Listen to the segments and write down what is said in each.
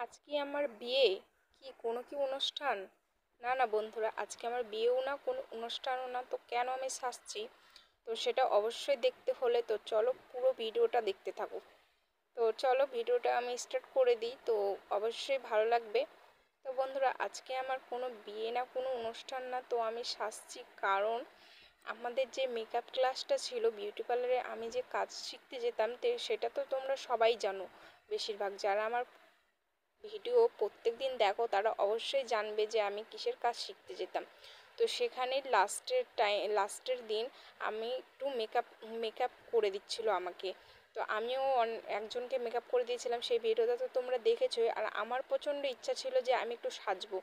আজকে আমার বিয়ে কি কোনো কি অনুষ্ঠান? না না বন্ধুরা, আজকে আমার বিয়েও না, কোনো অনুষ্ঠানও না, তো কেন আমি সাজছি? তো সেটা অবশ্যই দেখতে হলে তো চলো পুরো ভিডিওটা দেখতে থাকো। তো চলো ভিডিওটা আমি স্টার্ট করে দিই, তো অবশ্যই ভালো লাগবে। তো বন্ধুরা, আজকে আমার কোনো বিয়ে না, কোনো অনুষ্ঠান না, তো আমি সাজছি কারণ আমাদের যে মেকআপ ক্লাসটা ছিল বিউটি পার্লারে, আমি যে কাজ শিখতে যেতাম, তো সেটা তো তোমরা সবাই জানো। বেশিরভাগ যারা আমার ভিডিও প্রত্যেক দিন দেখো তারা অবশ্যই জানবে যে আমি কিসের কাজ শিখতে যেতাম। তো সেখানে লাস্টের দিন আমি একটু মেকআপ করে দিচ্ছিল আমাকে। তো আমিও একজনকে মেকআপ করে দিয়েছিলাম, সেই ভিডিওটা তো তোমরা দেখেছোই। আর আমার প্রচণ্ড ইচ্ছা ছিল যে আমি একটু সাজবো,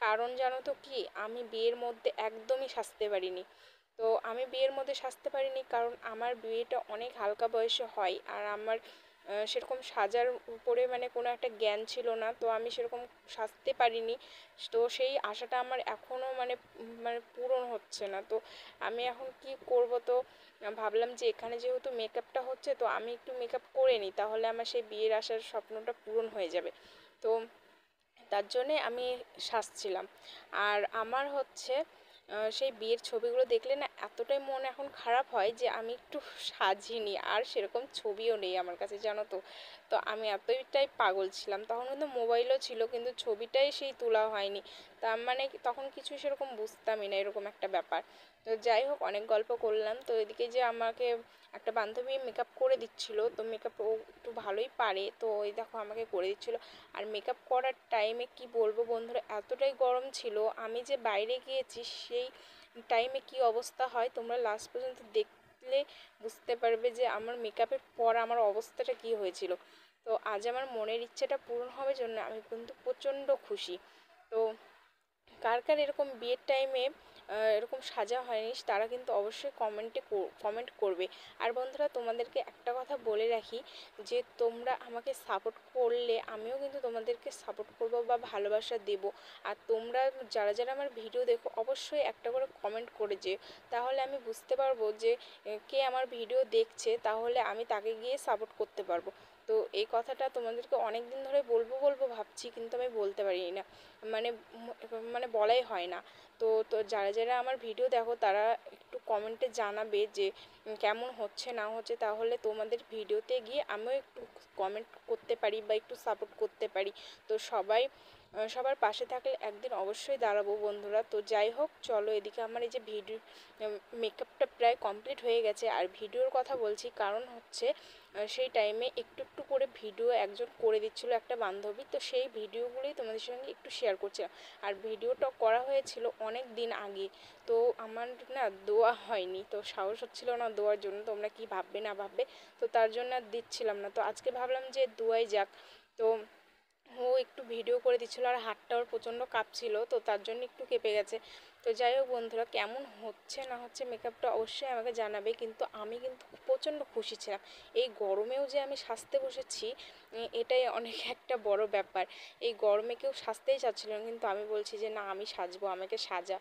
কারণ জানো তো কি, আমি বিয়ের মধ্যে একদমই সাজতে পারিনি। তো আমি বিয়ের মধ্যে সাজতে পারিনি কারণ আমার বিয়েটা অনেক হালকা বয়সে হয়, আর আমার সেরকম সাজার উপরে মানে কোনো একটা জ্ঞান ছিল না, তো আমি সেরকম সাজতে পারিনি। তো সেই আশাটা আমার এখনও মানে পূরণ হচ্ছে না। তো আমি এখন কি করব? তো ভাবলাম যে এখানে যেহেতু মেকআপটা হচ্ছে, তো আমি একটু মেকআপ করে নিই, তাহলে আমার সেই বিয়ের আসার স্বপ্নটা পূরণ হয়ে যাবে। তো তার জন্যে আমি সাজছিলাম। আর আমার হচ্ছে সেই বিয়ের ছবিগুলো দেখলে না এতটাই মন এখন খারাপ হয় যে আমি একটু সাজিনি, আর সেরকম ছবিও নেই আমার কাছে, জানো তো। তো আমি এতটাই পাগল ছিলাম, তখন কিন্তু মোবাইলও ছিল কিন্তু ছবিটাই সেই তোলা হয়নি। তার মানে তখন কিছু সেরকম বুঝতামই না, এরকম একটা ব্যাপার। তো যাই হোক, অনেক গল্প করলাম। তো এদিকে যে আমাকে একটা বান্ধবী মেকআপ করে দিচ্ছিল, তো মেকআপ ও একটু ভালোই পারে, তো ওই দেখো আমাকে করে দিচ্ছিল। আর মেকআপ করার টাইমে কি বলবো বন্ধুরা, এতটাই গরম ছিল, আমি যে বাইরে গিয়েছি সেই টাইমে কি অবস্থা হয় তোমরা লাস্ট পর্যন্ত দেখলে বুঝতে পারবে যে আমার মেকআপের পর আমার অবস্থাটা কি হয়েছিল। তো আজ আমার মনের ইচ্ছেটা পূরণ হবে জন্য আমি কিন্তু প্রচণ্ড খুশি। তো কার কার এরকম বিয়ের টাইমে এরকম সাজা হয়নি তারা কিন্তু অবশ্যই কমেন্ট করবে। আর বন্ধুরা, তোমাদেরকে একটা কথা বলে রাখি, যে তোমরা আমাকে সাপোর্ট করলে আমিও কিন্তু তোমাদেরকে সাপোর্ট করব বা ভালোবাসা দেব। আর তোমরা যারা যারা আমার ভিডিও দেখো অবশ্যই একটা করে কমেন্ট করে যেও, তাহলে আমি বুঝতে পারবো যে কে আমার ভিডিও দেখছে, তাহলে আমি তাকে গিয়ে সাপোর্ট করতে পারবো। তো এই কথাটা তোমাদেরকে অনেক দিন ধরে বলবো বলবো ভাবছি, কিন্তু আমি বলতে পারি না, মানে মানে বলাই হয় না। তো তো যারা যারা আমার ভিডিও দেখো তারা একটু কমেন্টে জানাবে যে কেমন হচ্ছে না হচ্ছে, তাহলে তোমাদের ভিডিওতে গিয়ে আমিও একটু কমেন্ট করতে পারি বা একটু সাপোর্ট করতে পারি। তো সবার পাশে থাকলে একদিন অবশ্যই দাঁড়াবো বন্ধুরা। তো যাই হোক, চলো এদিকে আমার এই যে ভিডিও মেকআপটা প্রায় কমপ্লিট হয়ে গেছে। আর ভিডিওর কথা বলছি কারণ হচ্ছে সেই টাইমে একটু একটু করে ভিডিও একজন করে দিচ্ছিল, একটা বান্ধবী, তো সেই ভিডিওগুলোই তোমাদের সঙ্গে একটু শেয়ার করছিলাম। আর ভিডিওটা করা হয়েছিল অনেক দিন আগে, তো আমার না দেওয়া হয়নি, তো সাহস হচ্ছিল না দেওয়ার জন্য, তোমরা কি ভাববে না ভাববে, তো তার জন্য আর দিচ্ছিলাম না। তো আজকে ভাবলাম যে দুয়াই যাক। তো ও একটু ভিডিও করে দিচ্ছিল, আর হাতটা ওর প্রচণ্ড কাঁপছিল, তো তার জন্য একটু কেঁপে গেছে। তো যাই হোক বন্ধুরা, কেমন হচ্ছে না হচ্ছে মেকআপটা অবশ্যই আমাকে জানাবে, কিন্তু আমি কিন্তু প্রচণ্ড খুশি ছিলাম। এই গরমেও যে আমি সাজতে বসেছি, এটাই অনেক একটা বড় ব্যাপার। এই গরমে কেউ সাজতেই চাচ্ছিল না, কিন্তু আমি বলছি যে না, আমি সাজবো, আমাকে সাজা।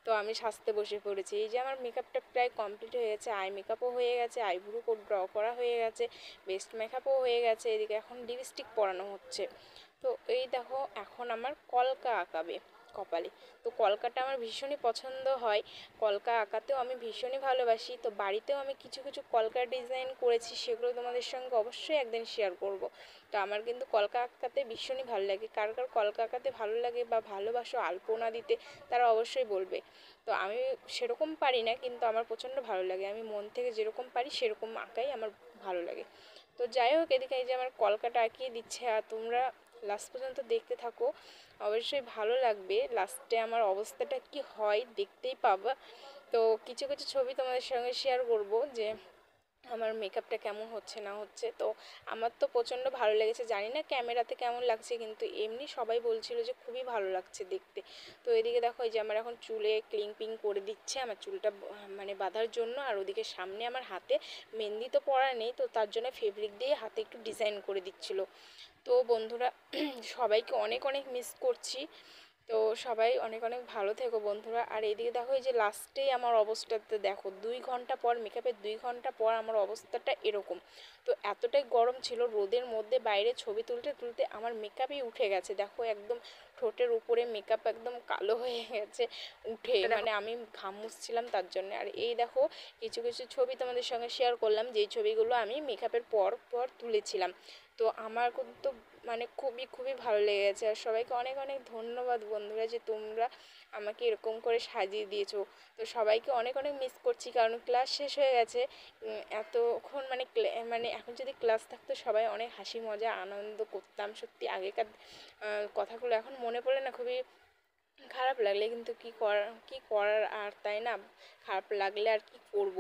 তো আমি সাজতে বসে পড়েছি। এই যে আমার মেকআপটা প্রায় কমপ্লিট হয়ে গেছে, আই মেকআপও হয়ে গেছে, আইব্রু ড্র করা হয়ে গেছে, বেস্ট মেকআপও হয়ে গেছে, এদিকে এখন লিপস্টিক পরানো হচ্ছে। তো এই দেখো, এখন আমার কলকা আঁকাবে কপালে। তো কলকাটা আমার ভীষণই পছন্দ হয়, কলকা আঁকাতেও আমি ভীষণই ভালোবাসি। তো বাড়িতেও আমি কিছু কিছু কলকার ডিজাইন করেছি, সেগুলো তোমাদের সঙ্গে অবশ্যই একদিন শেয়ার করব। তো আমার কিন্তু কলকা আঁকাতে ভীষণই ভালো লাগে। কার কার কলকা আঁকাতে ভালো লাগে বা ভালোবাসো আলপনা দিতে, তারা অবশ্যই বলবে। তো আমি সেরকম পারি না, কিন্তু আমার প্রচণ্ড ভালো লাগে, আমি মন থেকে যেরকম পারি সেরকম আঁকাই আমার ভালো লাগে। তো যাই হোক, এদিকে এই যে আমার কলকাটা আঁকিয়ে দিচ্ছে, আর তোমরা লাস্ট পর্যন্ত দেখতে থাকো, অবশ্যই ভালো লাগবে। লাস্টে আমার অবস্থাটা কি হয় দেখতেই পাবা। তো কিছু কিছু ছবি তোমাদের সঙ্গে শেয়ার করব যে আমার মেকআপটা কেমন হচ্ছে না হচ্ছে। তো আমার তো প্রচণ্ড ভালো লেগেছে, জানি না ক্যামেরাতে কেমন লাগছে, কিন্তু এমনি সবাই বলছিল যে খুবই ভালো লাগছে দেখতে। তো এদিকে দেখো, এই যে আমার এখন চুলে ক্লিপিং করে দিচ্ছে আমার চুলটা মানে বাঁধার জন্য, আর ওদিকে সামনে আমার হাতে মেহেন্দি তো পরা নেই, তো তার জন্য ফেব্রিক দিয়ে হাতে একটু ডিজাইন করে দিচ্ছিল। তো বন্ধুরা, সবাইকে অনেক অনেক মিস করছি। তো সবাই অনেক অনেক ভালো থেকো বন্ধুরা। আর এইদিকে দেখো, এই যে লাস্টেই আমার অবস্থাতে দেখো, 2 ঘন্টা পর, মেকআপের 2 ঘন্টা পর আমার অবস্থাটা এরকম। তো এতটাই গরম ছিল, রোদের মধ্যে বাইরে ছবি তুলতে তুলতে আমার মেকআপই উঠে গেছে। দেখো একদম ঠোঁটের উপরে মেকআপ একদম কালো হয়ে গেছে উঠে, মানে আমি ঘাম মুছছিলাম তার জন্য। আর এই দেখো কিছু কিছু ছবি তোমাদের সঙ্গে শেয়ার করলাম, যেই ছবিগুলো আমি মেকআপের পর পর তুলেছিলাম। তো আমার কিন্তু মানে খুবই খুবই ভালো লেগেছে। আর সবাইকে অনেক অনেক ধন্যবাদ বন্ধুরা, যে তোমরা আমাকে এরকম করে সাজিয়ে দিয়েছো। তো সবাইকে অনেক অনেক মিস করছি, কারণ ক্লাস শেষ হয়ে গেছে। এতক্ষণ মানে মানে এখন যদি ক্লাস থাকতো সবাই অনেক হাসি মজা আনন্দ করতাম। সত্যি আগেকার কথাগুলো এখন মনে পড়ে না, খুবই খারাপ লাগলে, কিন্তু কি করার আর, তাই না? খারাপ লাগলে আর কি করব।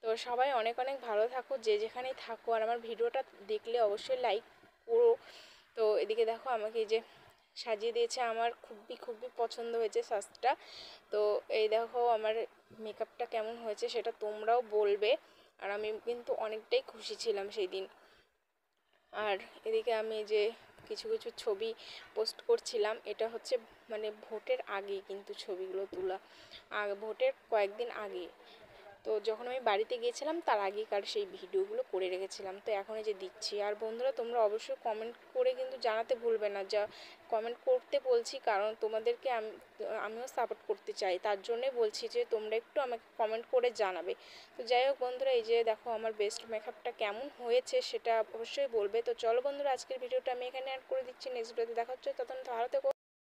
তো সবাই অনেক অনেক ভালো থাকো, যে যেখানেই থাকো। আর আমার ভিডিওটা দেখলে অবশ্যই লাইক করো। তো এদিকে দেখো আমাকে এই যে সাজিয়ে দিয়েছে, আমার খুবই খুবই পছন্দ হয়েছে সাজটা। তো এই দেখো আমার মেকআপটা কেমন হয়েছে সেটা তোমরাও বলবে। আর আমি কিন্তু অনেকটাই খুশি ছিলাম সেই দিন। আর এদিকে আমি যে কিছু কিছু ছবি পোস্ট করছিলাম, এটা হচ্ছে মানে ভোটের আগে কিন্তু ছবিগুলো তোলা, আর ভোটের কয়েকদিন আগে। তো যখন আমি বাড়িতে গিয়েছিলাম তার আগেকার সেই ভিডিওগুলো করে রেখেছিলাম, তো এখন এই যে দিচ্ছি। আর বন্ধুরা তোমরা অবশ্যই কমেন্ট করে কিন্তু জানাতে ভুলবে না, যা কমেন্ট করতে বলছি কারণ তোমাদেরকে আমিও সাপোর্ট করতে চাই, তার জন্যই বলছি যে তোমরা একটু আমাকে কমেন্ট করে জানাবে। তো যাই হোক বন্ধুরা, এই যে দেখো আমার বেস্ট মেকআপটা কেমন হয়েছে সেটা অবশ্যই বলবে। তো চলো বন্ধুরা, আজকের ভিডিওটা আমি এখানে অ্যাড করে দিচ্ছি, নেক্সট ভিডিওতে দেখা হচ্ছে, তখন ভালো থেকো।